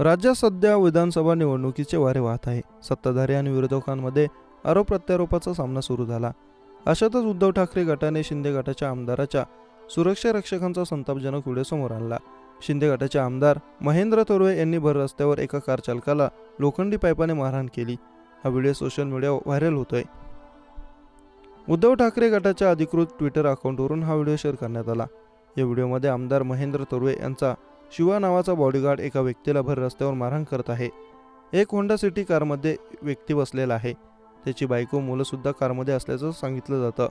राज्यात सध्या विधानसभा निवडणुकीचे वारे वाहत आहे. सत्ताधारी आणि विरोधकांमध्ये आरोप प्रत्यारोपाचा सामना सुरू झाला. अशातच उद्धव ठाकरे गटाने शिंदे गटाच्या आमदाराच्या सुरक्षा रक्षकांचा संतापजनक व्हिडिओ समोर आणला. शिंदे गटाचे आमदार महेंद्र थोरवे यांनी भर रस्त्यावर एका कार चालकाला लोखंडी पाईपाने मारहाण केली. हा व्हिडिओ सोशल मीडियावर व्हायरल होतोय. उद्धव ठाकरे गटाच्या अधिकृत ट्विटर अकाउंटवरून हा व्हिडिओ शेअर करण्यात आला. या व्हिडिओमध्ये आमदार महेंद्र थोरवे यांचा शिवा नावाचा बॉडीगार्ड एका व्यक्तीला भर रस्त्यावर मारहाण करत आहे. एक होंडा सिटी कारमध्ये व्यक्ती बसलेला आहे. त्याची बायको मुलं सुद्धा कारमध्ये असल्याचं सांगितलं जातं.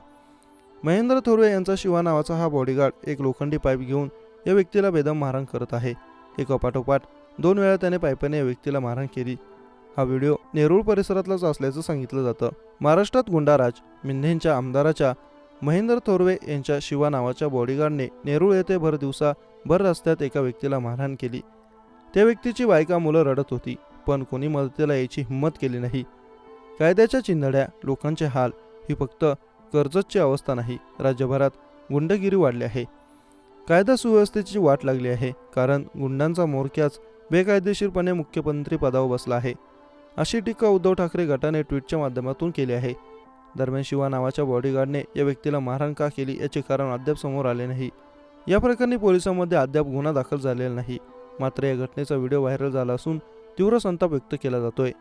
महेंद्र थोरवे यांचा शिवा नावाचा हा बॉडीगार्ड एक लोखंडी पाईप घेऊन या व्यक्तीला बेदम मारहाण करत आहे. एकापाठोपाठ 2 वेळा त्याने पाईपाने या व्यक्तीला मारहाण केली. हा व्हिडिओ नेरूळ परिसरातलाच असल्याचं सांगितलं जातं. महाराष्ट्रात गुंडाराज मिंधेंच्या आमदाराच्या महेंद्र थोरवे यांच्या शिवा नावाच्या बॉडीगार्डने नेरूळ येथे भर रस्त्यात एका व्यक्तीला मारहाण केली. त्या व्यक्तीची बायका मुलं रडत होती, पण कोणी मदतीला यायची हिंमत केली नाही. कायद्याच्या चिंधड्या, लोकांचे हाल ही फक्त कर्जतची अवस्था नाही, राज्यभरात गुंडगिरी वाढली आहे. कायदा सुव्यवस्थेची वाट लागली आहे, कारण गुंडांचा म्होरक्याच बेकायदेशीरपणे मुख्यमंत्री पदावर बसला आहे, अशी टीका उद्धव ठाकरे गटाने ट्विटच्या माध्यमातून केली आहे. दरम्यान शिवा नावाच्या बॉडीगार्डने या व्यक्तीला मारहाण का केली याचे कारण अद्याप समोर आले नाही. या प्रकरणी पोलिसांमध्ये अद्याप गुन्हा दाखल झालेला नाही. मात्र या घटनेचा व्हिडिओ व्हायरल झाला असून तीव्र संताप व्यक्त केला जातोय.